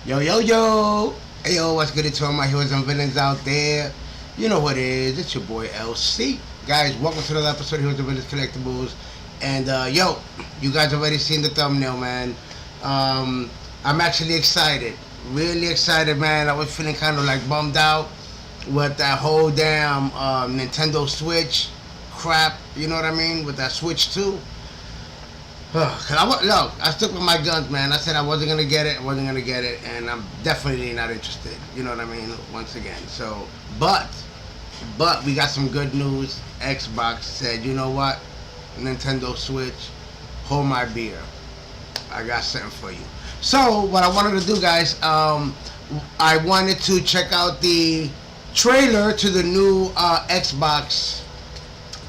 Yo, yo, yo. Hey, yo, what's good to all my heroes and villains out there? You know what it is. It's your boy LC. Guys, welcome to another episode of Heroes and Villains Collectibles. And, yo, you guys already seen the thumbnail, man. I'm actually excited. Really excited, man. I was feeling kind of like bummed out with that whole damn Nintendo Switch crap. You know what I mean? With that Switch 2. Look, I stuck with my guns, man. I said I wasn't gonna get it, and I'm definitely not interested. You know what I mean? Once again, so but we got some good news. Xbox said, you know what, Nintendo Switch, hold my beer. I got something for you. So what I wanted to do, guys, I wanted to check out the trailer to the new Xbox,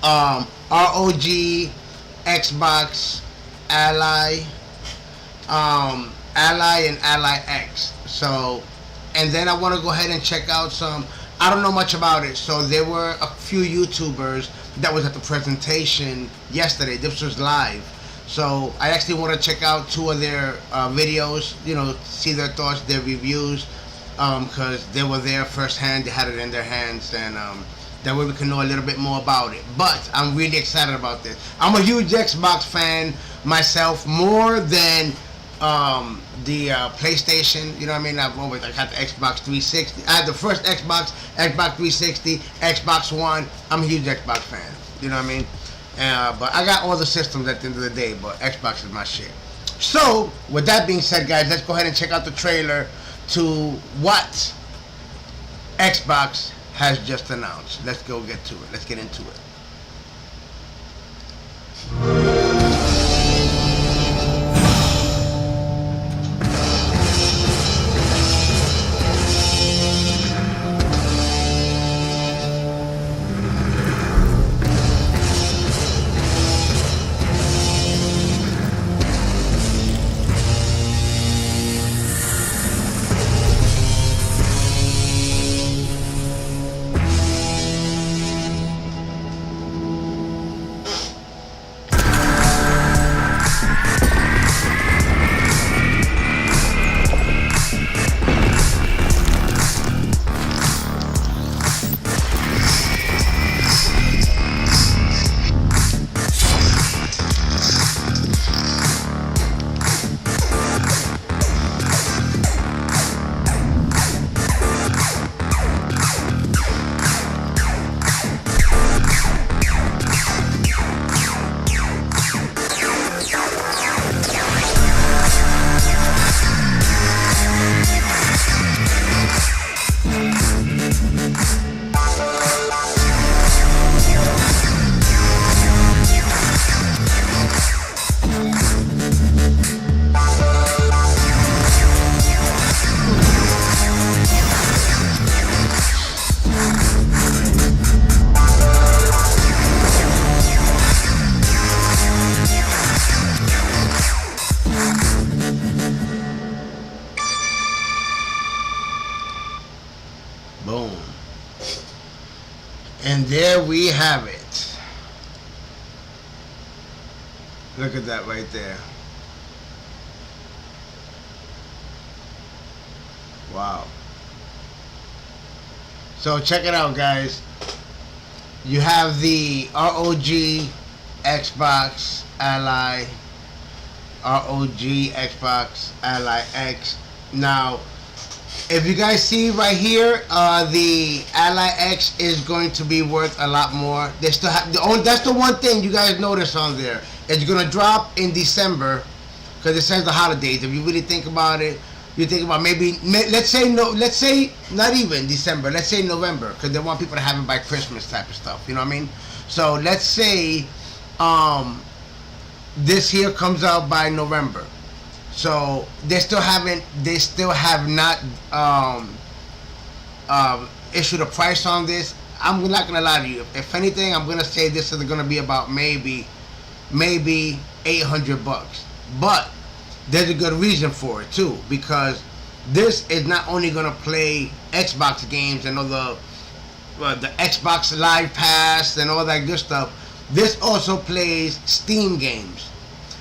ROG Xbox Ally, Ally and Ally X. So, and then I want to go ahead and check out some. I don't know much about it, so there were a few YouTubers that was at the presentation yesterday. This was live, so I actually want to check out two of their videos. You know, see their thoughts, their reviews, because they were there firsthand. They had it in their hands, and that way we can know a little bit more about it. But I'm really excited about this. I'm a huge Xbox fan myself, more than the PlayStation. You know what I mean? I had the Xbox 360. I had the first Xbox 360, Xbox One. I'm a huge Xbox fan. You know what I mean? But I got all the systems at the end of the day, but Xbox is my shit. So, with that being said, guys, let's go ahead and check out the trailer to what Xbox has just announced. Let's go get to it. Let's get into it. Boom. And there we have it. Look at that right there. Wow. So check it out, guys. You have the ROG Xbox Ally, ROG Xbox Ally X. Now, if you guys see right here, the Ally X is going to be worth a lot more. They still have that's the one thing you guys notice on there. It's gonna drop in December because it says the holidays. If you really think about it, you think about let's say not even December. Let's say November, because they want people to have it by Christmas type of stuff. You know what I mean? So let's say this here comes out by November. So they still have not issued a price on this. I'm not gonna lie to you. If anything, I'm gonna say this is gonna be about maybe $800. But there's a good reason for it too, because this is not only gonna play Xbox games and all the Xbox Live Pass and all that good stuff. This also plays Steam games.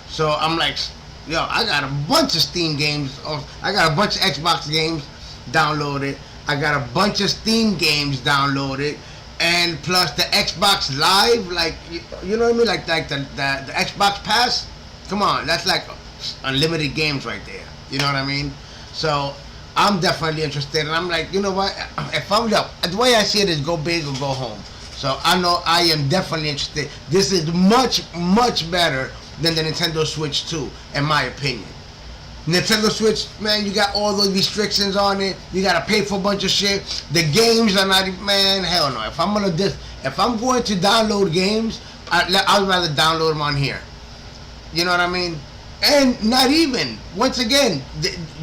So I'm like, Yo, I got a bunch of Steam games. I got a bunch of Xbox games downloaded. I got a bunch of Steam games downloaded, and plus the Xbox Live, like you know what I mean, like the Xbox Pass. Come on, that's like unlimited games right there. You know what I mean? So I'm definitely interested, and I'm like, you know what? If I'm up, the way I see it is go big or go home. So I know I am definitely interested. This is much better than the Nintendo Switch 2, in my opinion. Nintendo Switch, man, you got all those restrictions on it. You gotta pay for a bunch of shit. The games are not, man, hell no. If I'm going to download games, I'd rather download them on here. You know what I mean? And not even, once again,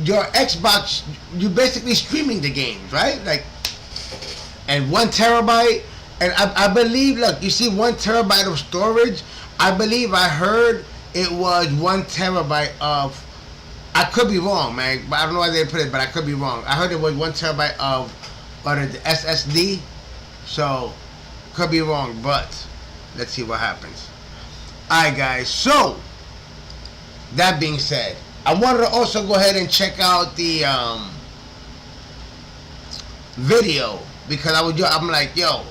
your Xbox, you're basically streaming the games, right? Like, and 1 terabyte, and I believe, look, you see 1 terabyte of storage. I believe I heard it was 1 terabyte of, I could be wrong, man, but I don't know why they put it, but I could be wrong. I heard it was 1 terabyte of the SSD, so could be wrong, but let's see what happens. Alright, guys, so that being said, I wanted to also go ahead and check out the video, because I'm like, yo,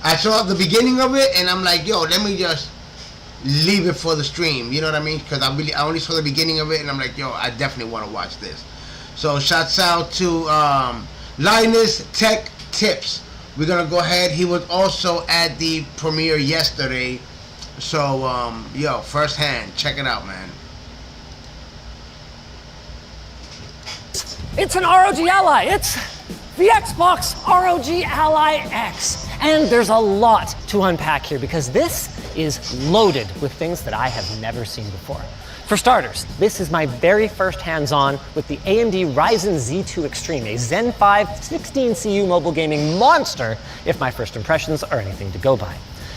I saw the beginning of it, and I'm like, yo, let me just leave it for the stream. You know what I mean? Because I only saw the beginning of it, and I'm like, yo, I definitely want to watch this. So shouts out to Linus Tech Tips. We're gonna go ahead. He was also at the premiere yesterday. So yo, firsthand, check it out, man. It's an ROG Ally. It's the Xbox ROG Ally X. And there's a lot to unpack here because this is loaded with things that I have never seen before. For starters, this is my very first hands-on with the AMD Ryzen Z2 Extreme, a Zen 5 16CU mobile gaming monster, if my first impressions are anything to go by.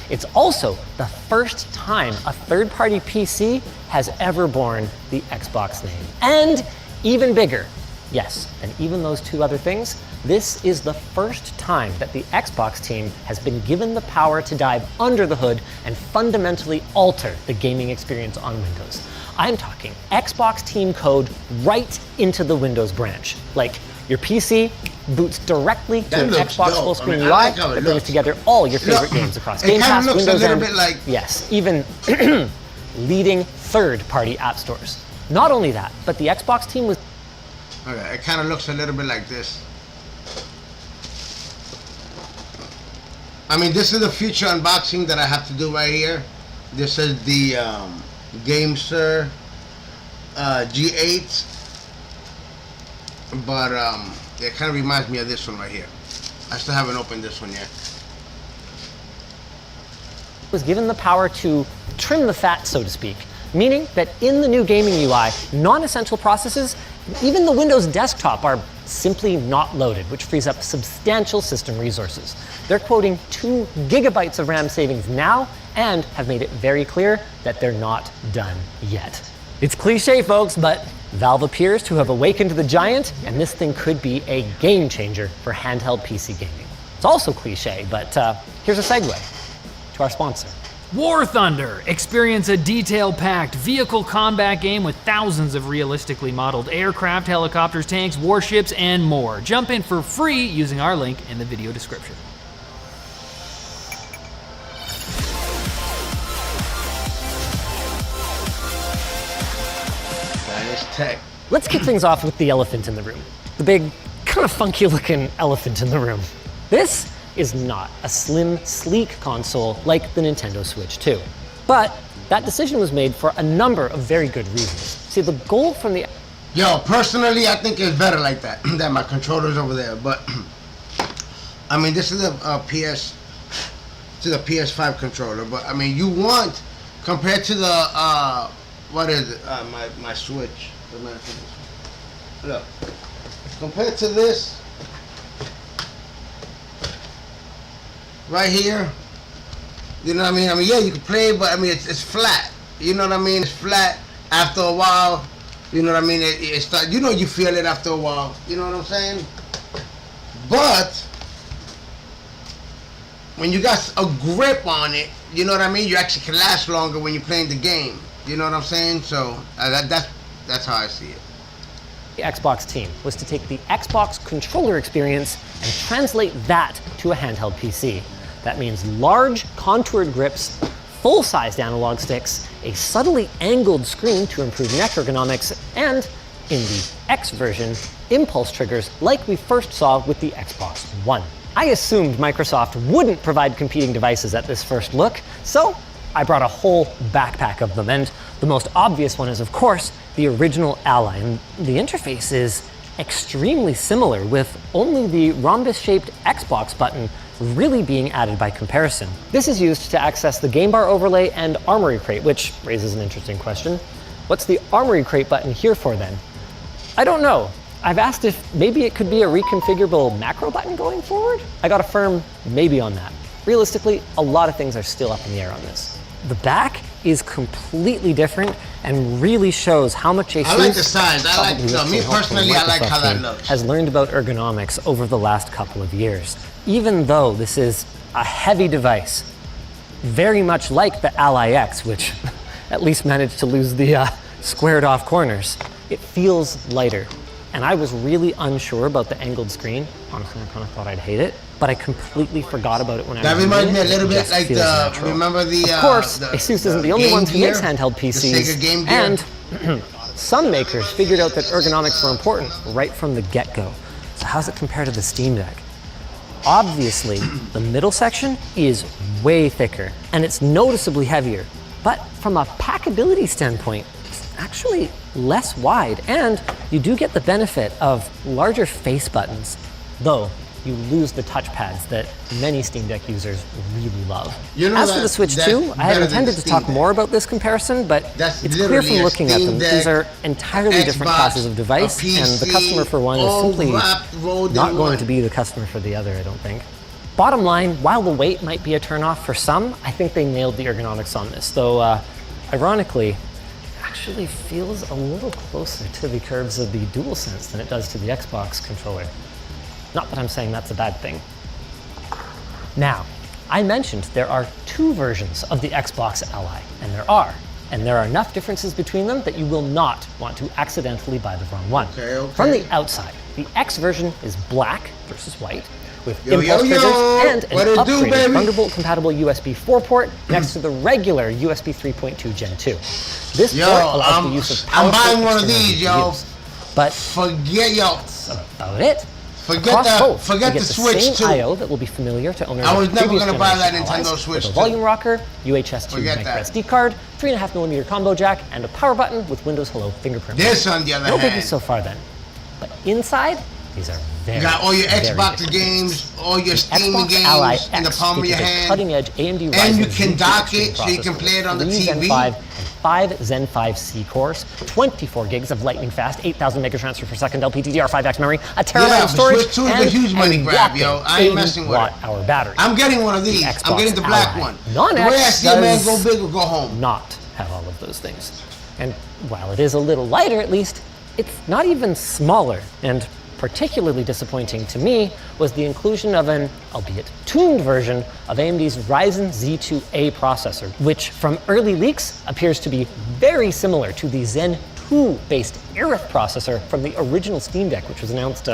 It's also the first time a third-party PC has ever borne the Xbox name. And even bigger, yes, and even those two other things, this is the first time that the Xbox team has been given the power to dive under the hood and fundamentally alter the gaming experience on Windows. I'm talking Xbox team code right into the Windows branch. Like, your PC boots directly to an Xbox full screen UI that brings together all your favorite games across Game Pass, Windows, and like, yes, even leading third-party app stores. Not only that, but the Xbox team was... Okay, it kind of looks a little bit like this. I mean, this is the future unboxing that I have to do right here. This is the GameSir G8, but it kind of reminds me of this one right here. I still haven't opened this one yet. Was given the power to trim the fat, so to speak, meaning that in the new gaming UI, non-essential processes, even the Windows desktop, are simply not loaded, which frees up substantial system resources. They're quoting 2 gigabytes of RAM savings now and have made it very clear that they're not done yet. It's cliche, folks, but Valve appears to have awakened the giant, and this thing could be a game changer for handheld PC gaming. It's also cliche, but here's a segue to our sponsor. War Thunder. Experience a detail-packed vehicle combat game with thousands of realistically modeled aircraft, helicopters, tanks, warships, and more. Jump in for free using our link in the video description. Tech. Let's kick things off with the elephant in the room. The big, kind of funky-looking elephant in the room. This is not a slim, sleek console like the Nintendo Switch 2. But that decision was made for a number of very good reasons. See, the goal from the... Yo, personally, I think it's better like that, than my controller's over there. But, I mean, this is a PS5 controller. But, I mean, you want, compared to the, what is it? My Switch. Look, compared to this, right here, you know what I mean? I mean, yeah, you can play, but I mean, it's flat. You know what I mean? It's flat. After a while, you know what I mean? It start. You know, you feel it after a while. You know what I'm saying? But when you got a grip on it, you know what I mean? You actually can last longer when you're playing the game. You know what I'm saying? So that's That's how I see it. The Xbox team was to take the Xbox controller experience and translate that to a handheld PC. That means large, contoured grips, full-sized analog sticks, a subtly angled screen to improve neck ergonomics, and, in the X version, impulse triggers like we first saw with the Xbox One. I assumed Microsoft wouldn't provide competing devices at this first look, so I brought a whole backpack of them, and the most obvious one is, of course, the original Ally, and the interface is extremely similar, with only the rhombus-shaped Xbox button really being added by comparison. This is used to access the game bar overlay and armory crate, which raises an interesting question. What's the armory crate button here for then? I don't know. I've asked if maybe it could be a reconfigurable macro button going forward. I got a firm maybe on that. Realistically, a lot of things are still up in the air on this. The back is completely different and really shows how much I like the size. Me personally, I like how that looks. Has learned about ergonomics over the last couple of years. Even though this is a heavy device, very much like the Ally X, which at least managed to lose the squared off corners, it feels lighter. And I was really unsure about the angled screen. Honestly, I kind of thought I'd hate it, but I completely forgot about it when I was using it. That reminds me a little bit just like natural. remember the... Of course, Asus isn't the only one who makes handheld PCs, and some makers figured out that ergonomics were important right from the get-go. So how's it compare to the Steam Deck? Obviously, the middle section is way thicker, and it's noticeably heavier. But from a packability standpoint, it's actually less wide, and you do get the benefit of larger face buttons, though you lose the touchpads that many Steam Deck users really love. As for the Switch 2, I had intended to talk more about this comparison, but it's clear from looking at them, these are entirely different classes of device, and the customer for one is simply not going to be the customer for the other, I don't think. Bottom line, while the weight might be a turnoff for some, I think they nailed the ergonomics on this, though ironically, actually feels a little closer to the curves of the DualSense than it does to the Xbox controller. Not that I'm saying that's a bad thing. Now, I mentioned there are two versions of the Xbox Ally, and there are enough differences between them that you will not want to accidentally buy the wrong one. Okay. From the outside, the X version is black versus white, with impulse triggers and an upgraded Thunderbolt-compatible USB 4 port next to the regular USB 3.2 Gen 2. This port allows the use of powerful I'm buying one of these, yo. But that's about it. Forget the Switch too. I/O that will be familiar to owners. I was of never previous going to buy that generation Nintendo Allies, Switch with a too. volume rocker, UHS 2 micro SD card, 3.5mm combo jack, and a power button with Windows Hello fingerprint. This on the other hand. No biggie so far then. But inside, these are very, you got all your Xbox different games, all your Steam Xbox games Ally in the X palm of your features a hand. cutting-edge AMD Ryzen And you can Z2 dock Extreme it so you can processor play it on the with 3 TV. Zen 5 and 5 Zen 5C cores, 24 gigs of lightning fast, 8,000 megatransfer per second LPDDR5X memory, a terabyte of storage, Switch 2 is and a huge money grab, yo. I ain't 80 messing with it. watt-hour battery. I'm getting one of these. I'm getting the black one. The way I Non-X see a man go does big or go home. not have all of those things. And while it is a little lighter at least, it's not even smaller. And particularly disappointing to me was the inclusion of an, albeit tuned version, of AMD's Ryzen Z2A processor, which from early leaks appears to be very similar to the Zen 2-based Aerith processor from the original Steam Deck, which was announced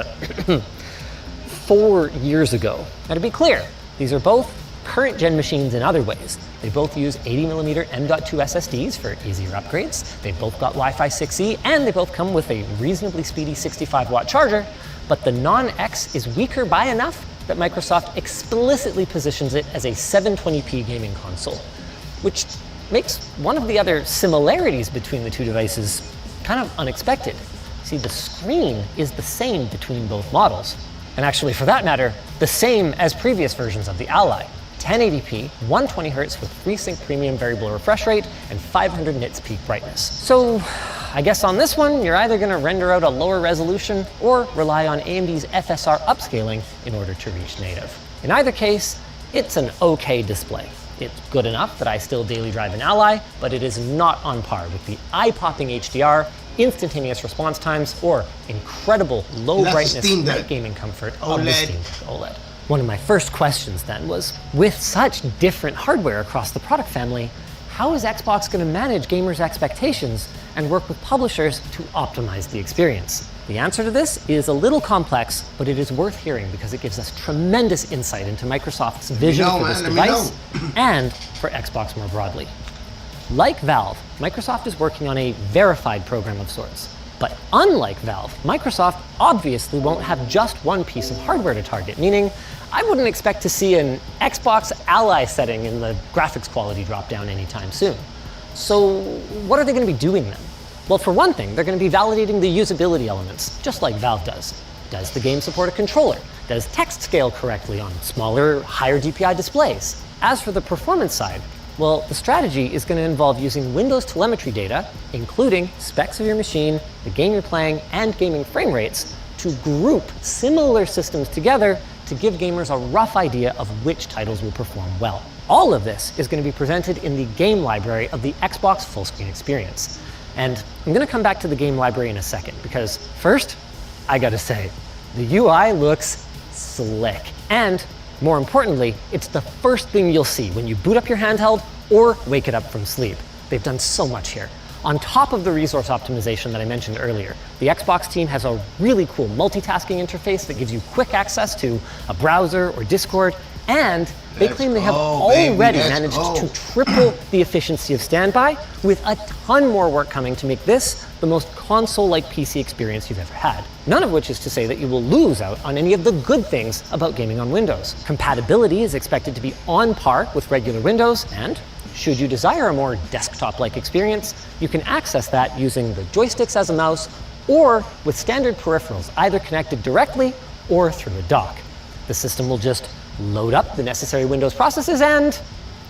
4 years ago. Now to be clear, these are both current gen machines in other ways. They both use 80mm M.2 SSDs for easier upgrades. They've both got Wi-Fi 6E, and they both come with a reasonably speedy 65-watt charger, but the non-X is weaker by enough that Microsoft explicitly positions it as a 720p gaming console, which makes one of the other similarities between the two devices kind of unexpected. See, the screen is the same between both models, and actually, for that matter, the same as previous versions of the Ally. 1080p, 120Hz with FreeSync Premium variable refresh rate, and 500 nits peak brightness. So, I guess on this one, you're either going to render out a lower resolution or rely on AMD's FSR upscaling in order to reach native. In either case, it's an okay display. It's good enough that I still daily drive an Ally, but it is not on par with the eye-popping HDR, instantaneous response times, or incredible low brightness night gaming comfort of the Steam Deck OLED. One of my first questions then was, with such different hardware across the product family, how is Xbox going to manage gamers' expectations and work with publishers to optimize the experience? The answer to this is a little complex, but it is worth hearing because it gives us tremendous insight into Microsoft's vision for this device and for Xbox more broadly. Like Valve, Microsoft is working on a verified program of sorts. But unlike Valve, Microsoft obviously won't have just one piece of hardware to target, meaning I wouldn't expect to see an Xbox Ally setting in the graphics quality drop-down anytime soon. So what are they going to be doing then? Well, for one thing, they're going to be validating the usability elements, just like Valve does. Does the game support a controller? Does text scale correctly on smaller, higher DPI displays? As for the performance side, well, the strategy is going to involve using Windows telemetry data, including specs of your machine, the game you're playing, and gaming frame rates, to group similar systems together to give gamers a rough idea of which titles will perform well. All of this is going to be presented in the game library of the Xbox full screen experience. And I'm going to come back to the game library in a second, because first, I gotta say, the UI looks slick. And more importantly, it's the first thing you'll see when you boot up your handheld or wake it up from sleep. They've done so much here. On top of the resource optimization that I mentioned earlier, the Xbox team has a really cool multitasking interface that gives you quick access to a browser or Discord, and they claim they have already managed to triple the efficiency of standby, with a ton more work coming to make this the most console-like PC experience you've ever had. None of which is to say that you will lose out on any of the good things about gaming on Windows. Compatibility is expected to be on par with regular Windows, and should you desire a more desktop-like experience, you can access that using the joysticks as a mouse or with standard peripherals, either connected directly or through a dock. The system will just load up the necessary Windows processes and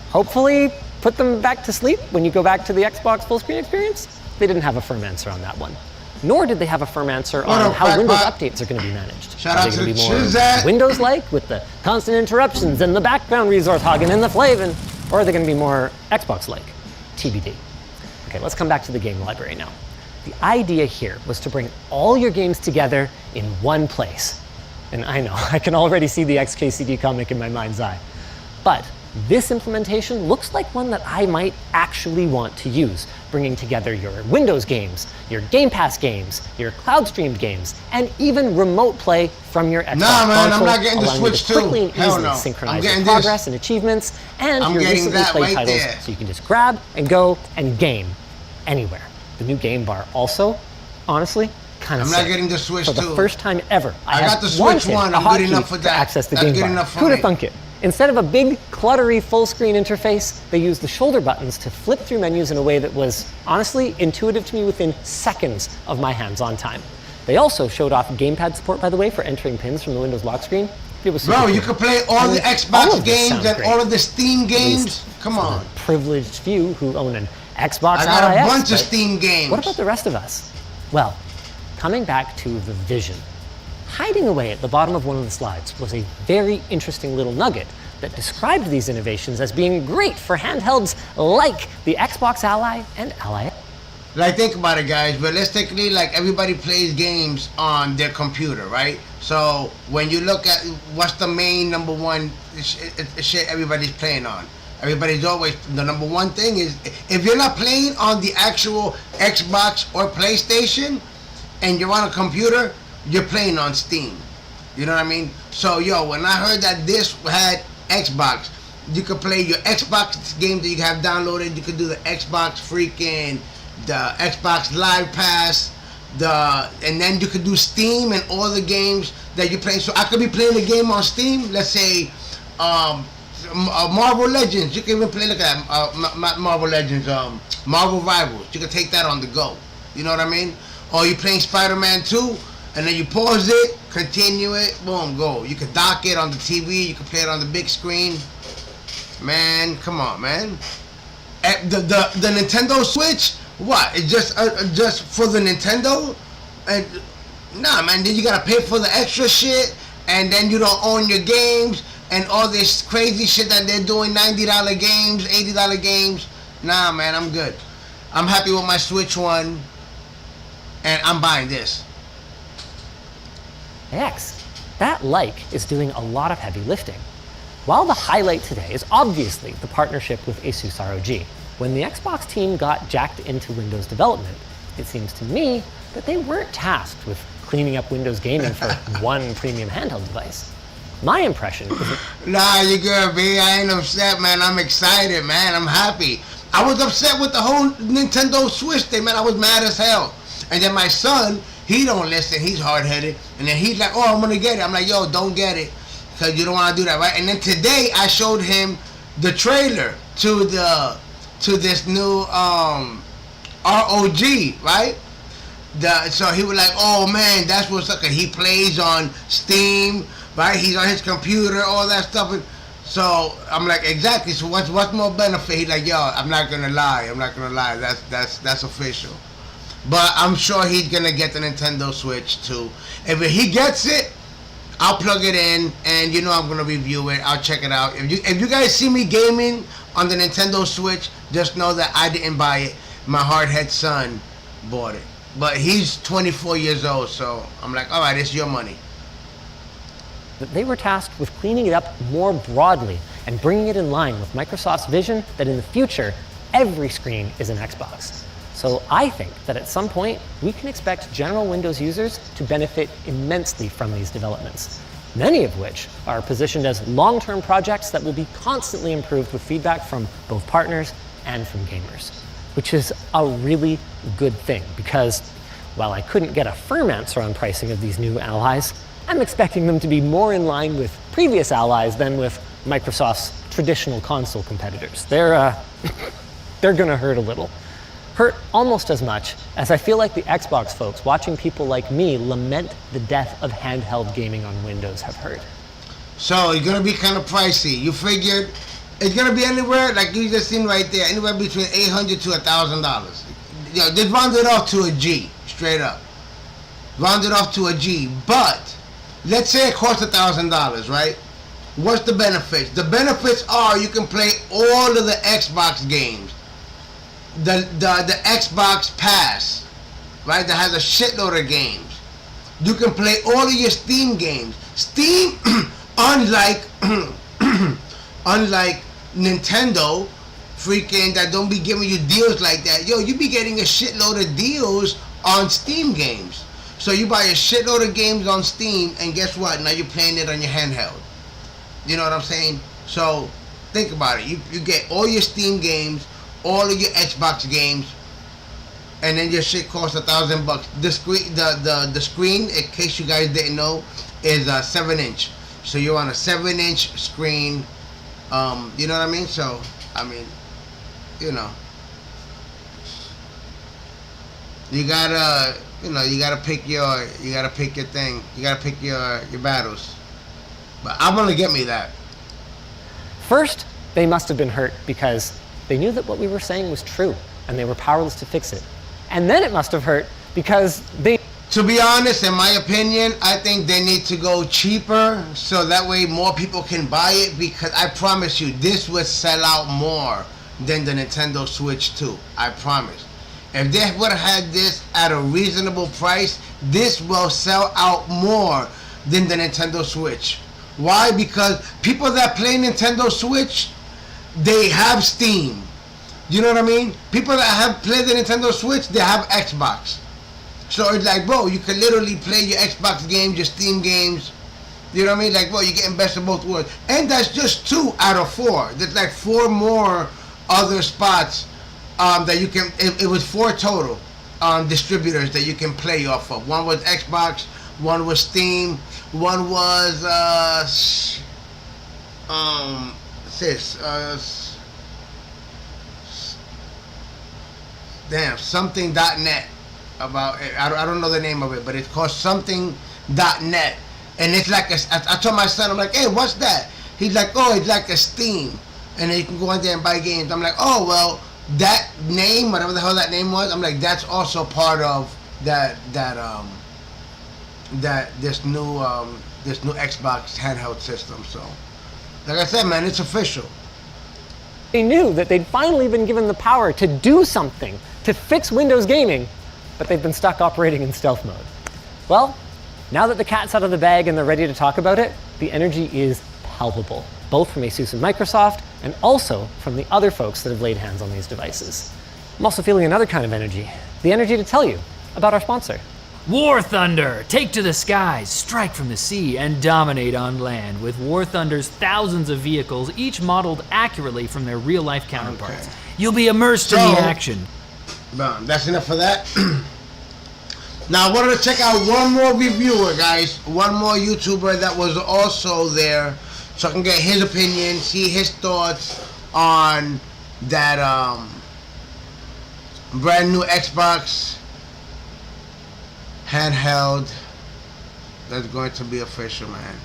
hopefully put them back to sleep when you go back to the Xbox full screen experience. They didn't have a firm answer on that one. Nor did they have a firm answer on how Windows updates are going to be managed. Are they going to be more Windows-like with the constant interruptions and the background resource hogging and the flavin'? Or are they going to be more Xbox-like? TBD. Okay, let's come back to the game library now. The idea here was to bring all your games together in one place. And I know, I can already see the XKCD comic in my mind's eye. But this implementation looks like one that I might actually want to use, bringing together your Windows games, your Game Pass games, your cloud-streamed games, and even remote play from your Xbox console, I'm not getting the Switch too. Quickly and easily synchronize your progress and achievements and your recently played titles, so you can just grab and go and game anywhere. The new game bar also, honestly, kind of sick. I'm not getting the Switch too. For the first time ever, I got the Switch one. I'm good enough for that. To access the game bar. Who'd have thunk it? Instead of a big, cluttery, full-screen interface, they used the shoulder buttons to flip through menus in a way that was, honestly, intuitive to me within seconds of my hands-on time. They also showed off gamepad support, by the way, for entering pins from the Windows lock screen. It was super cool. You could play all the Xbox games and all of the Steam games. Come on. Privileged few who own an Xbox. I got a bunch of Steam games. What about the rest of us? Well, coming back to the vision. Hiding away at the bottom of one of the slides was a very interesting little nugget that described these innovations as being great for handhelds like the Xbox Ally and Ally X. Like, think about it, guys. Realistically, like, everybody plays games on their computer, right? So when you look at what's the main number one shit everybody's playing on, everybody's always, the number one thing is, if you're not playing on the actual Xbox or PlayStation and you're on a computer, you're playing on Steam. You know what I mean? So, when I heard that this had Xbox, you could play your Xbox games that you have downloaded. You could do the Xbox the Xbox Live Pass, and then you could do Steam and all the games that you play. So I could be playing a game on Steam. Let's say Marvel Legends. You can even play like Marvel Legends, Marvel Rivals. You can take that on the go. You know what I mean? Or you're playing Spider-Man 2, and then you pause it, continue it, boom, go. You can dock it on the TV. You can play it on the big screen. Man, come on, man. The Nintendo Switch, what? It's just for the Nintendo? And nah, man. Then you gotta pay for the extra shit, and then you don't own your games and all this crazy shit that they're doing. $90 games, $80 games. Nah, man. I'm good. I'm happy with my Switch one, and I'm buying this. X, that like is doing a lot of heavy lifting. While the highlight today is obviously the partnership with Asus ROG, when the Xbox team got jacked into Windows development, it seems to me that they weren't tasked with cleaning up Windows gaming for one premium handheld device. My impression is that... Nah, you good, B. I ain't upset, man. I'm excited, man. I'm happy. I was upset with the whole Nintendo Switch thing, man. I was mad as hell. And then my son, he don't listen. He's hard-headed. And then he's like, oh, I'm going to get it. I'm like, yo, don't get it. Because you don't want to do that, right? And then today, I showed him the trailer to this new ROG, right? So he was like, oh, man, that's what's up. He plays on Steam, right? He's on his computer, all that stuff. And so I'm like, exactly. So what's more benefit? He's like, yo, I'm not gonna lie. That's official. But I'm sure he's gonna get the Nintendo Switch too. If he gets it, I'll plug it in, and you know I'm gonna review it. I'll check it out. If you guys see me gaming on the Nintendo Switch, just know that I didn't buy it. My hardhead son bought it. But he's 24 years old, so I'm like, all right, it's your money. That they were tasked with cleaning it up more broadly and bringing it in line with Microsoft's vision that in the future, every screen is an Xbox. So I think that at some point, we can expect general Windows users to benefit immensely from these developments, many of which are positioned as long-term projects that will be constantly improved with feedback from both partners and from gamers, which is a really good thing because while I couldn't get a firm answer on pricing of these new allies, I'm expecting them to be more in line with previous allies than with Microsoft's traditional console competitors. They're gonna hurt a little. Hurt almost as much as I feel like the Xbox folks watching people like me lament the death of handheld gaming on Windows have hurt. So it's gonna be kind of pricey. You figured it's gonna be anywhere, like you just seen right there, anywhere between $800 to $1,000. You know, just round it off to a G, straight up. Round it off to a G, but let's say it costs $1,000, right? What's the benefits? The benefits are you can play all of the Xbox games. The Xbox Pass, right? That has a shitload of games. You can play all of your Steam games. Steam, unlike Nintendo, freaking that don't be giving you deals like that. Yo, you be getting a shitload of deals on Steam games. So you buy a shitload of games on Steam, and guess what? Now you're playing it on your handheld. You know what I'm saying? So think about it. You get all your Steam games, all of your Xbox games, and then your shit costs $1,000. The screen, in case you guys didn't know, is 7-inch. So you're on a 7-inch screen. You know what I mean? So I mean, you know, you gotta pick your thing. You gotta pick your battles. But I'm gonna get me that. First, they must have been hurt because they knew that what we were saying was true and they were powerless to fix it. And then it must have hurt because they... To be honest, in my opinion, I think they need to go cheaper so that way more people can buy it, because I promise you, this would sell out more than the Nintendo Switch 2. I promise. If they would have had this at a reasonable price, this will sell out more than the Nintendo Switch. Why? Because people that play Nintendo Switch, they have Steam. You know what I mean? People that have played the Nintendo Switch, they have Xbox. So it's like, bro, you can literally play your Xbox games, your Steam games. You know what I mean? Like, bro, you're getting best of both worlds. And that's just 2 out of 4. There's like 4 more other spots that you can, it was 4 total distributors that you can play off of. One was Xbox, one was Steam, one was something.net. About it. I don't know the name of it, but it's called something.net. And it's like I told my son, I'm like, hey, what's that? He's like, oh, it's like a Steam, and then you can go in there and buy games. I'm like, oh, well, that name, whatever the hell that name was, I'm like, that's also part of this new Xbox handheld system. So, like I said, man, it's official. They knew that they'd finally been given the power to do something, to fix Windows gaming, but they've been stuck operating in stealth mode. Well, now that the cat's out of the bag and they're ready to talk about it, the energy is palpable, both from ASUS and Microsoft, and also from the other folks that have laid hands on these devices. I'm also feeling another kind of energy, the energy to tell you about our sponsor. War Thunder! Take to the skies, strike from the sea, and dominate on land with War Thunder's thousands of vehicles, each modeled accurately from their real-life counterparts. Okay. You'll be immersed in the action. Boom. That's enough for that. Now I wanted to check out one more reviewer, guys. One more YouTuber that was also there, so I can get his opinion, see his thoughts on that brand new Xbox handheld that's going to be official, man.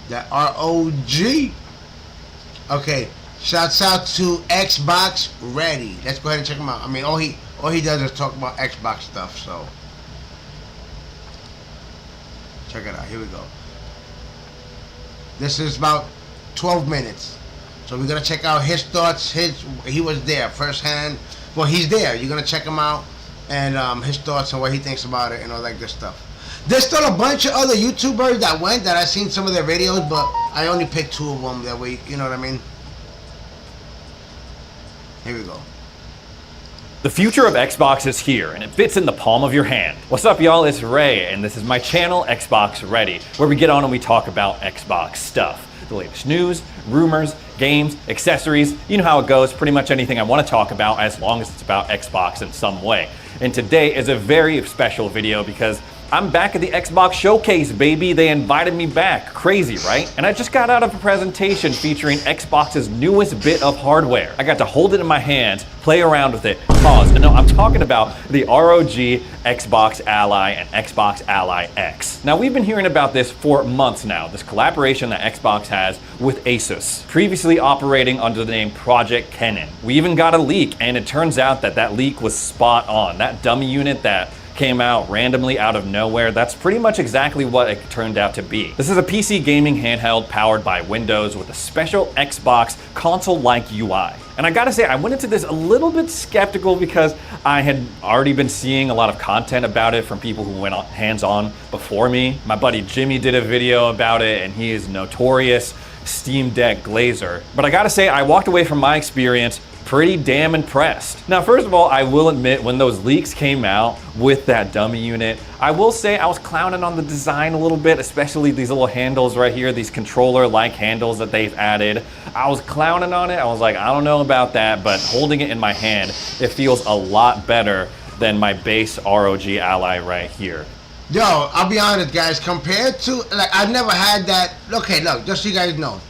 That ROG. Okay, shouts out to Xbox Ready. Let's go ahead and check him out. I mean, all he does is talk about Xbox stuff, so check it out. Here we go. This is about 12 minutes. So we're gonna check out his thoughts. He was there firsthand. Well, he's there. You're gonna check him out and his thoughts on what he thinks about it and all that good stuff. There's still a bunch of other YouTubers that went that I've seen some of their videos, but I only picked 2 of them that way. You know what I mean? Here we go. The future of Xbox is here, and it fits in the palm of your hand. What's up, y'all? It's Ray, and this is my channel, Xbox Ready, where we get on and we talk about Xbox stuff. The latest news, rumors, games, accessories, you know how it goes, pretty much anything I want to talk about as long as it's about Xbox in some way. And today is a very special video because I'm back at the Xbox Showcase, baby. They invited me back. Crazy, right? And I just got out of a presentation featuring Xbox's newest bit of hardware. I got to hold it in my hands, play around with it, pause. And no, I'm talking about the ROG Xbox Ally and Xbox Ally X. Now, we've been hearing about this for months now, this collaboration that Xbox has with Asus, previously operating under the name Project Kennen. We even got a leak, and it turns out that that leak was spot on. That dummy unit that came out randomly out of nowhere, that's pretty much exactly what it turned out to be. This is a PC gaming handheld powered by Windows with a special Xbox console-like UI. And I gotta say, I went into this a little bit skeptical because I had already been seeing a lot of content about it from people who went hands-on before me. My buddy Jimmy did a video about it, and he is notorious Steam Deck glazer. But I gotta say, I walked away from my experience pretty damn impressed. Now, first of all, I will admit when those leaks came out with that dummy unit, I will say I was clowning on the design a little bit, especially these little handles right here, these controller-like handles that they've added. I was clowning on it. I was like, I don't know about that, but holding it in my hand, it feels a lot better than my base ROG Ally right here. Yo, I'll be honest, guys, compared to, like, I've never had that. Okay, look, just so you guys know,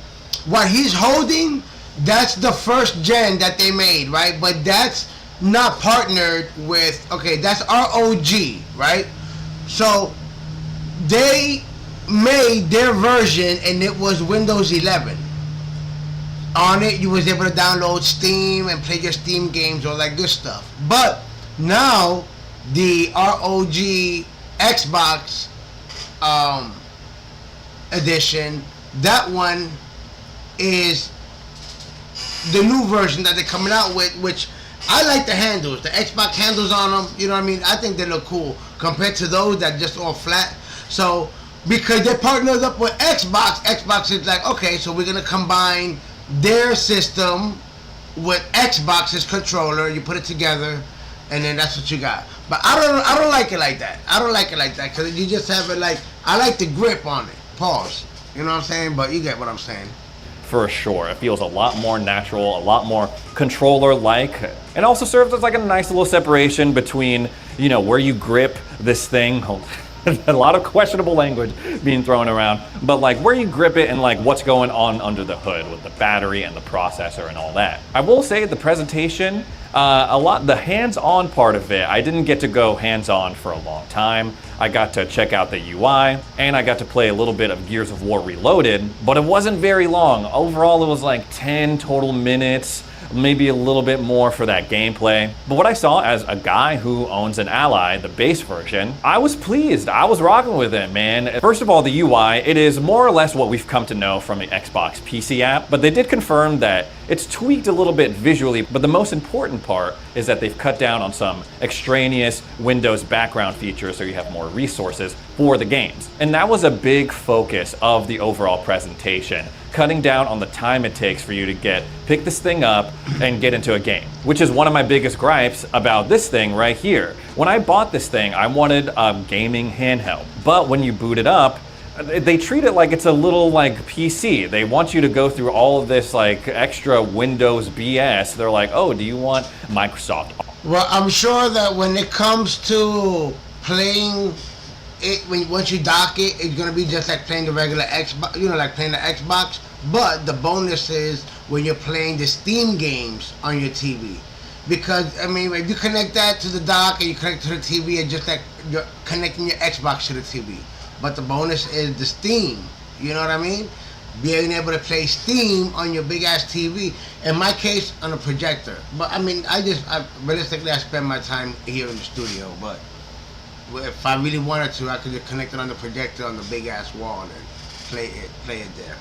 what he's holding, that's the first gen that they made, right? But that's not partnered with, okay, that's ROG, right? So they made their version and it was Windows 11. On it, you was able to download Steam and play your Steam games, all that good stuff. But now the ROG Xbox edition, that one is the new version that they're coming out with, which I like the handles, the Xbox handles on them, you know what I mean? I think they look cool compared to those that just all flat. So because they partnered up with Xbox is like, okay, so we're gonna combine their system with Xbox's controller, you put it together, and then that's what you got. But I don't like it like that. I don't like it like that because you just have it like, I like the grip on it. Pause. You know what I'm saying? But you get what I'm saying. For sure, it feels a lot more natural, a lot more controller-like. It also serves as like a nice little separation between, you know, where you grip this thing. A lot of questionable language being thrown around, but like where you grip it and like what's going on under the hood with the battery and the processor and all that. I will say the presentation, the hands-on part of it, I didn't get to go hands-on for a long time. I got to check out the UI and I got to play a little bit of Gears of War Reloaded, but it wasn't very long. Overall, it was like 10 total minutes, maybe a little bit more for that gameplay. But what I saw as a guy who owns an Ally, the base version, I was pleased. I was rocking with it, man. First of all, the UI, it is more or less what we've come to know from the Xbox PC app, but they did confirm that it's tweaked a little bit visually, but the most important part is that they've cut down on some extraneous Windows background features so you have more resources for the games. And that was a big focus of the overall presentation. cutting down on the time it takes for you to pick this thing up and get into a game, which is one of my biggest gripes about this thing right here. When I bought this thing, I wanted a gaming handheld, but when you boot it up, they treat it like it's a little like PC. They want you to go through all of this like extra Windows BS. They're like, oh, do you want Microsoft? Well, I'm sure that when it comes to playing it, once you dock it, it's gonna be just like playing the regular Xbox, like playing the Xbox. But the bonus is when you're playing the Steam games on your TV. Because, I mean, if you connect that to the dock and you connect to the TV, it's just like you're connecting your Xbox to the TV. But the bonus is the Steam, you know what I mean? Being able to play Steam on your big ass TV. In my case, on a projector. But I mean, realistically, I spend my time here in the studio. But if I really wanted to, I could just connect it on the projector on the big ass wall and play it there.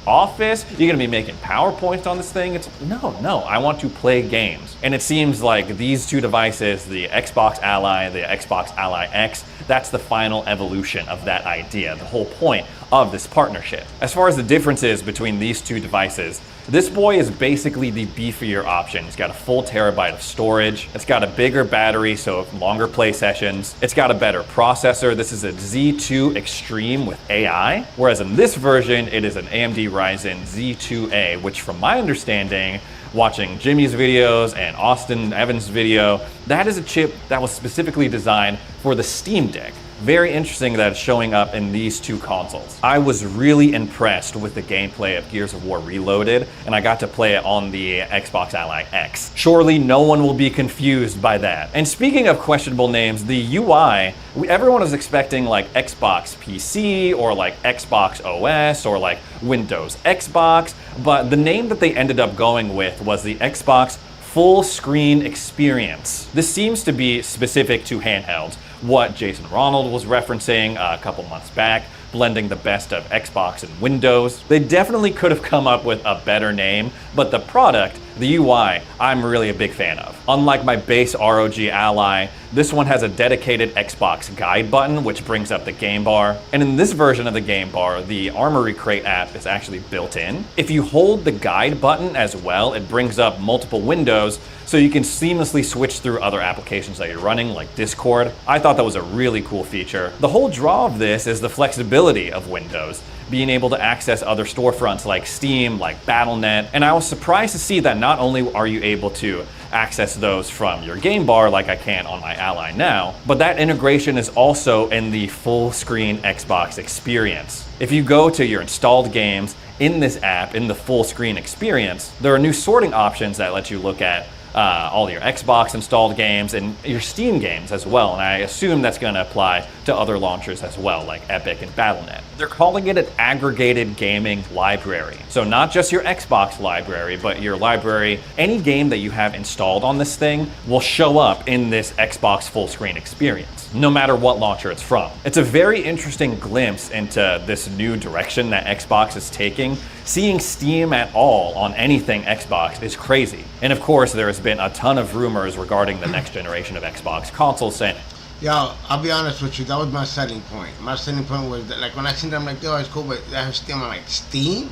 Office, you're gonna be making PowerPoints on this thing. It's no, I want to play games. And it seems like these two devices, the Xbox Ally, the Xbox Ally X, that's the final evolution of that idea, the whole point of this partnership. As far as the differences between these two devices, this boy is basically the beefier option. It's got a full terabyte of storage. It's got a bigger battery, so longer play sessions. It's got a better processor. This is a Z2 Extreme with AI, whereas in this version, it is an AMD Ryzen Z2A, which from my understanding, watching Jimmy's videos and Austin Evans' video, that is a chip that was specifically designed for the Steam Deck. Very interesting that it's showing up in these two consoles. I was really impressed with the gameplay of Gears of War Reloaded, and I got to play it on the Xbox Ally X. Surely no one will be confused by that. And speaking of questionable names, the UI, everyone was expecting like Xbox PC or like Xbox OS or like Windows Xbox, but the name that they ended up going with was the Xbox Full Screen Experience. This seems to be specific to handhelds, what Jason Ronald was referencing a couple months back, blending the best of Xbox and Windows. They definitely could have come up with a better name, but the product, the UI, I'm really a big fan of. Unlike my base ROG Ally, this one has a dedicated Xbox guide button, which brings up the game bar. And in this version of the game bar, the Armory Crate app is actually built in. If you hold the guide button as well, it brings up multiple windows, so you can seamlessly switch through other applications that you're running, like Discord. I thought that was a really cool feature. The whole draw of this is the flexibility of Windows, being able to access other storefronts like Steam, like Battle.net, and I was surprised to see that not only are you able to access those from your game bar like I can on my Ally now, but that integration is also in the full screen Xbox experience. If you go to your installed games in this app, in the full screen experience, there are new sorting options that let you look at all your Xbox installed games and your Steam games as well, and I assume that's going to apply to other launchers as well, like Epic and Battle.net. They're calling it an aggregated gaming library. So not just your Xbox library, but your library, any game that you have installed on this thing will show up in this Xbox full screen experience, no matter what launcher it's from. It's a very interesting glimpse into this new direction that Xbox is taking. Seeing Steam at all on anything Xbox is crazy. And of course, there has been a ton of rumors regarding the next generation of Xbox consoles saying, yo, I'll be honest with you, that was my selling point. My selling point was that, like, when I seen them, I'm like, yo, it's cool, but I have Steam. I'm like, Steam?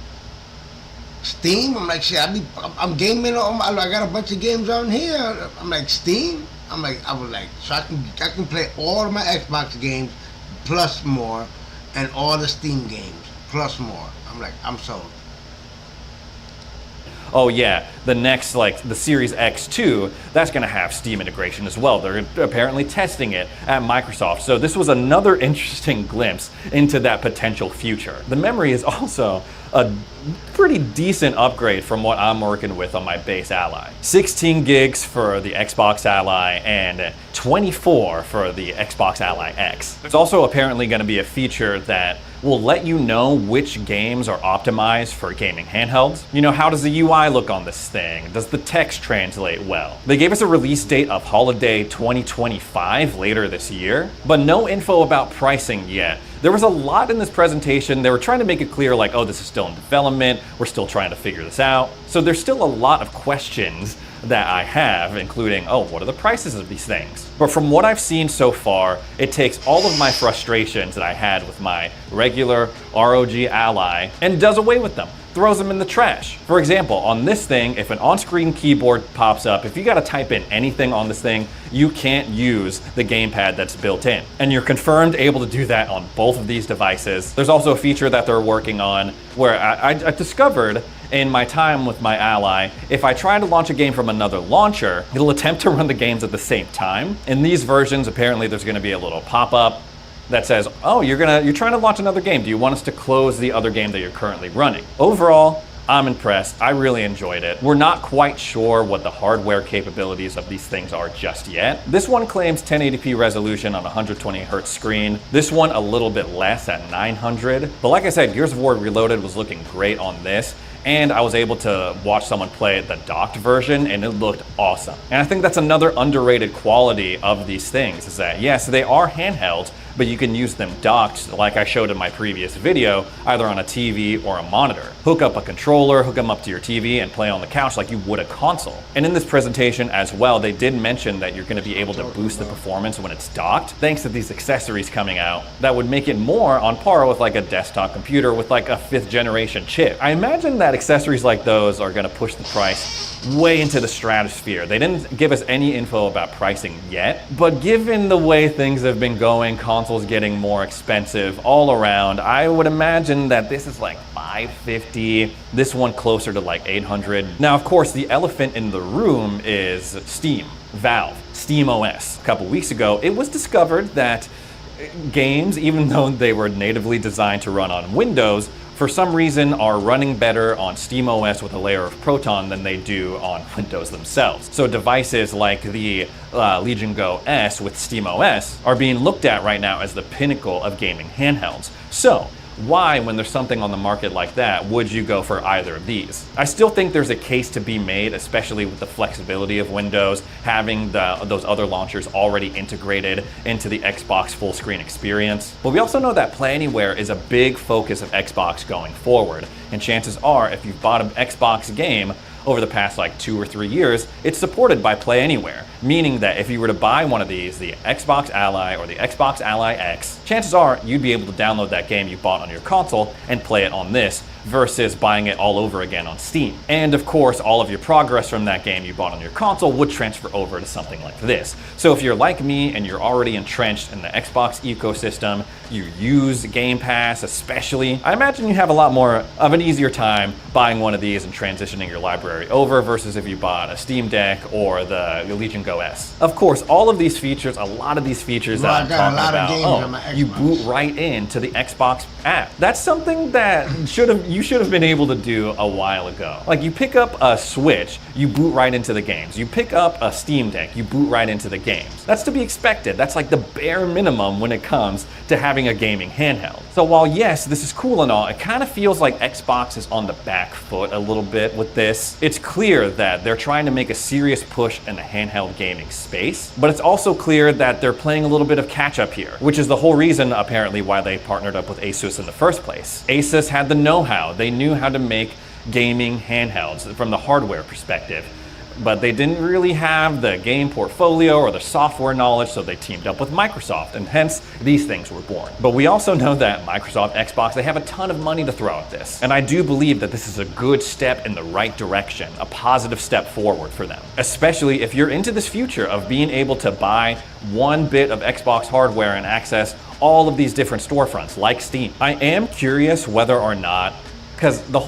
Steam? I'm like, shit, I'm gaming on I got a bunch of games on here. I'm like, Steam? I'm like, I was like, so I can play all of my Xbox games plus more, and all the Steam games plus more. I'm like, I'm sold. oh yeah, the next, like the Series X2, that's gonna have Steam integration as well. They're apparently testing it at Microsoft. So this was another interesting glimpse into that potential future. The memory is also a pretty decent upgrade from what I'm working with on my base Ally. 16 gigs for the Xbox Ally and 24 for the Xbox Ally X. There's also apparently going to be a feature that will let you know which games are optimized for gaming handhelds. You know, how does the UI look on this thing? Does the text translate well? They gave us a release date of holiday 2025 later this year, but no info about pricing yet. There was a lot in this presentation. They were trying to make it clear, like, oh, this is still in development. We're still trying to figure this out. So there's still a lot of questions that I have, including, oh, what are the prices of these things? But from what I've seen so far, it takes all of my frustrations that I had with my regular ROG Ally and does away with them. Throws them in the trash. For example, on this thing, if an on-screen keyboard pops up, if you gotta type in anything on this thing, you can't use the gamepad that's built in. And you're confirmed able to do that on both of these devices. There's also a feature that they're working on where I discovered in my time with my Ally, if I try to launch a game from another launcher, it'll attempt to run the games at the same time. In these versions, apparently there's gonna be a little pop-up that says, oh, you're trying to launch another game. Do you want us to close the other game that you're currently running? Overall, I'm impressed. I really enjoyed it. We're not quite sure what the hardware capabilities of these things are just yet. This one claims 1080p resolution on a 120Hz screen. This one a little bit less at 900. But like I said, Gears of War Reloaded was looking great on this. And I was able to watch someone play the docked version and it looked awesome. And I think that's another underrated quality of these things is that yes, they are handhelds, but you can use them docked like I showed in my previous video, either on a TV or a monitor. Hook up a controller, hook them up to your TV and play on the couch like you would a console. And in this presentation as well, they did mention that you're gonna be able to boost the performance when it's docked, thanks to these accessories coming out that would make it more on par with like a desktop computer with like a 5th generation chip. I imagine that accessories like those are gonna push the price way into the stratosphere. They didn't give us any info about pricing yet, but given the way things have been going, consoles getting more expensive all around, I would imagine that this is like $550, this one closer to like $800. Now, of course, the elephant in the room is Steam, Valve, SteamOS. A couple weeks ago, it was discovered that games, even though they were natively designed to run on Windows, for some reason are running better on SteamOS with a layer of Proton than they do on Windows themselves. So devices like the Legion Go S with SteamOS are being looked at right now as the pinnacle of gaming handhelds. So why, when there's something on the market like that, would you go for either of these? I still think there's a case to be made, especially with the flexibility of Windows, having those other launchers already integrated into the Xbox full screen experience. But we also know that Play Anywhere is a big focus of Xbox going forward. And chances are, if you've bought an Xbox game over the past like 2 or 3 years, it's supported by Play Anywhere, meaning that if you were to buy one of these, the Xbox Ally or the Xbox Ally X, chances are you'd be able to download that game you bought on your console and play it on this versus buying it all over again on Steam. And of course, all of your progress from that game you bought on your console would transfer over to something like this. So if you're like me and you're already entrenched in the Xbox ecosystem, you use Game Pass especially, I imagine you have a lot more of an easier time buying one of these and transitioning your library over versus if you bought a Steam Deck or the Legion Go S. Of course, all of these features, a lot of these features that I'm talking about, you boot right into the Xbox app. That's something that you should have been able to do a while ago. Like you pick up a Switch, you boot right into the games. You pick up a Steam Deck, you boot right into the games. That's to be expected. That's like the bare minimum when it comes to having a gaming handheld. So while yes, this is cool and all, it kind of feels like Xbox is on the back foot a little bit with this. It's clear that they're trying to make a serious push in the handheld gaming space, but it's also clear that they're playing a little bit of catch up here, which is the whole reason apparently why they partnered up with Asus in the first place. Asus had the know-how. They knew how to make gaming handhelds from the hardware perspective, but they didn't really have the game portfolio or the software knowledge, so they teamed up with Microsoft, and hence these things were born. But we also know that Microsoft, Xbox, they have a ton of money to throw at this, and I do believe that this is a good step in the right direction, a positive step forward for them, especially if you're into this future of being able to buy one bit of Xbox hardware and access all of these different storefronts like Steam. I am curious whether or not, because the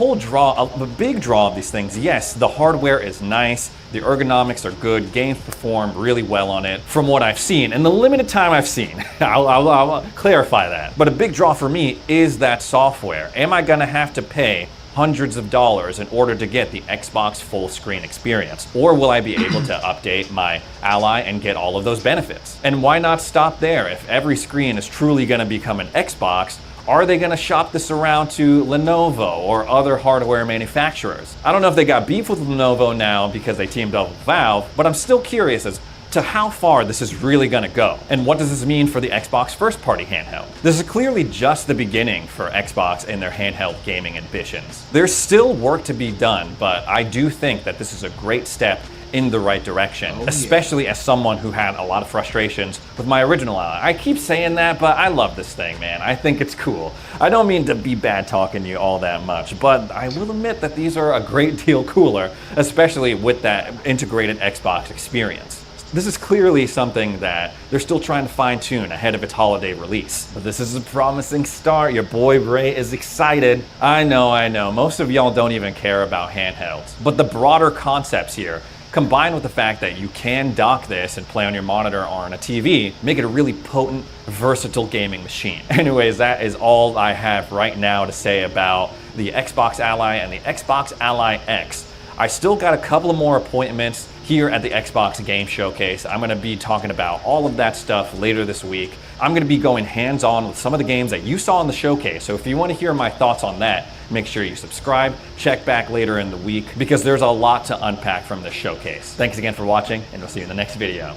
big draw of these things, yes, the hardware is nice, the ergonomics are good, games perform really well on it from what I've seen, and the limited time I've seen, I'll clarify that. But a big draw for me is that software. Am I gonna have to pay hundreds of dollars in order to get the Xbox full screen experience? Or will I be able to update my Ally and get all of those benefits? And why not stop there? If every screen is truly gonna become an Xbox, are they gonna shop this around to Lenovo or other hardware manufacturers? I don't know if they got beef with Lenovo now because they teamed up with Valve, but I'm still curious as to how far this is really gonna go. And what does this mean for the Xbox first-party handheld? This is clearly just the beginning for Xbox and their handheld gaming ambitions. There's still work to be done, but I do think that this is a great step in the right direction, Oh, especially as someone who had a lot of frustrations with my original Ally. I keep saying that, but I love this thing, man. I think it's cool. I don't mean to be bad talking to you all that much, but I will admit that these are a great deal cooler, especially with that integrated Xbox experience. This is clearly something that they're still trying to fine-tune ahead of its holiday release. But this is a promising start. Your boy Ray is excited. I know. Most of y'all don't even care about handhelds. But the broader concepts here, combined with the fact that you can dock this and play on your monitor or on a TV, make it a really potent, versatile gaming machine. Anyways, that is all I have right now to say about the Xbox Ally and the Xbox Ally X. I still got a couple of more appointments here at the Xbox Game Showcase. I'm gonna be talking about all of that stuff later this week. I'm gonna be going hands-on with some of the games that you saw in the showcase. So if you wanna hear my thoughts on that, make sure you subscribe, check back later in the week, because there's a lot to unpack from this showcase. Thanks again for watching, and we'll see you in the next video.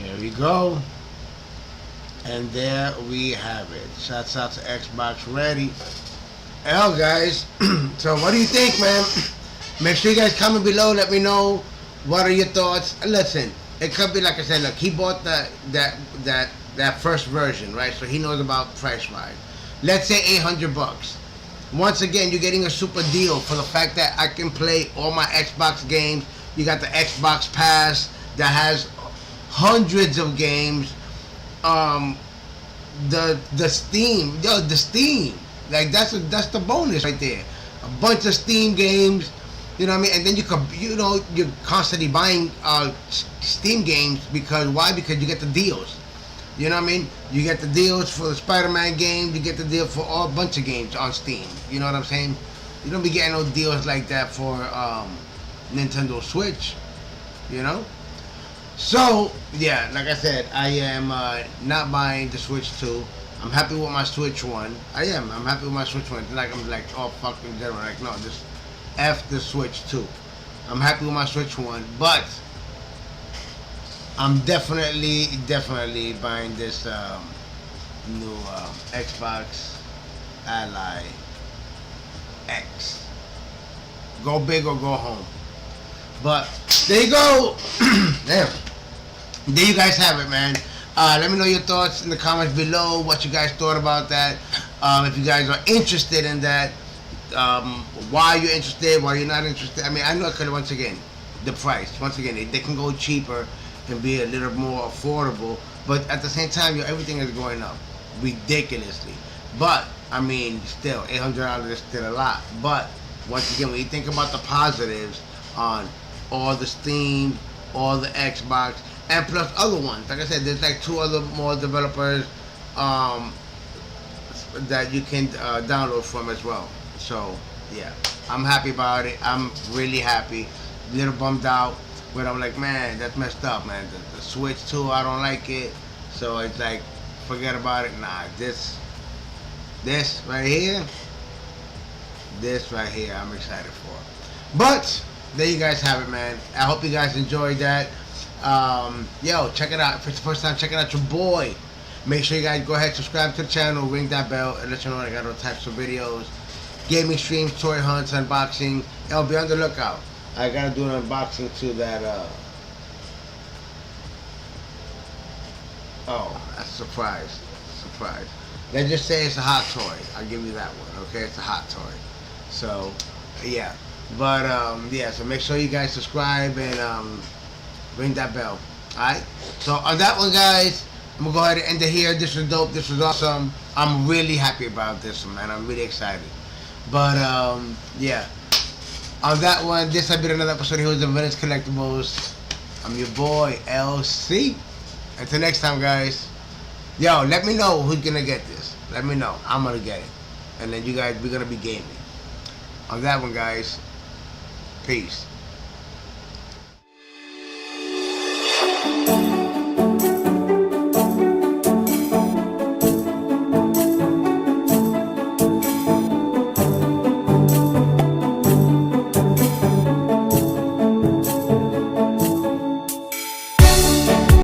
There we go. And there we have it. Shouts out to Xbox Ready. Hell, guys. So what do you think, man? Make sure you guys comment below. Let me know. What are your thoughts? Listen, it could be like I said. Look, he bought that first version, right? So he knows about price rise. Let's say $800. Once again, you're getting a super deal for the fact that I can play all my Xbox games. You got the Xbox Pass that has hundreds of games. The Steam, the Steam, like that's the bonus right there. A bunch of Steam games. You know what I mean? And then you're constantly buying Steam games because why? Because you get the deals. You know what I mean? You get the deals for the Spider-Man game. You get the deal for a bunch of games on Steam. You know what I'm saying? You don't be getting no deals like that for Nintendo Switch. You know? So yeah, like I said, I am not buying the Switch 2. I'm happy with my Switch 1. I'm happy with my Switch 1. I'm like, oh fucking general. Like no, just F the Switch 2. I'm happy with my Switch 1, but I'm definitely buying this new Xbox Ally X. Go big or go home. But there you go. Damn. There you guys have it, man. Let me know your thoughts in the comments below. What you guys thought about that. If you guys are interested in that. Why you're interested, why you're not interested. I mean, I know because once again, the price. Once again, they can go cheaper and be a little more affordable, but at the same time, everything is going up ridiculously. But I mean, still, $800 is still a lot. But once again, when you think about the positives on all the Steam, all the Xbox, and plus other ones, like I said, there's like 2 other more developers that you can download from as well. So yeah, I'm happy about it. I'm really happy. A little bummed out, but I'm like, man, that's messed up, man. The Switch 2, I don't like it. So it's like, forget about it. Nah, this right here, I'm excited for. But there you guys have it, man. I hope you guys enjoyed that. Yo, check it out. If it's the first time checking out your boy, make sure you guys go ahead, subscribe to the channel, ring that bell, and let you know I got all types of videos. Gaming streams, toy hunts, unboxing. I'll be on the lookout. I gotta do an unboxing to that. Oh, that's a surprise. Let's just say it's a hot toy. I'll give you that one. Okay, it's a hot toy. So, yeah. But yeah. So make sure you guys subscribe and ring that bell. All right. So on that one, guys, I'm gonna go ahead and end it here. This was dope. This was awesome. I'm really happy about this one, man. I'm really excited. But yeah, on that one, this has been another episode of Heroes and Villains Collectibles. I'm your boy LC. Until next time, guys. Yo, let me know who's gonna get this. Let me know. I'm gonna get it, and then you guys, we're gonna be gaming. On that one, guys. Peace.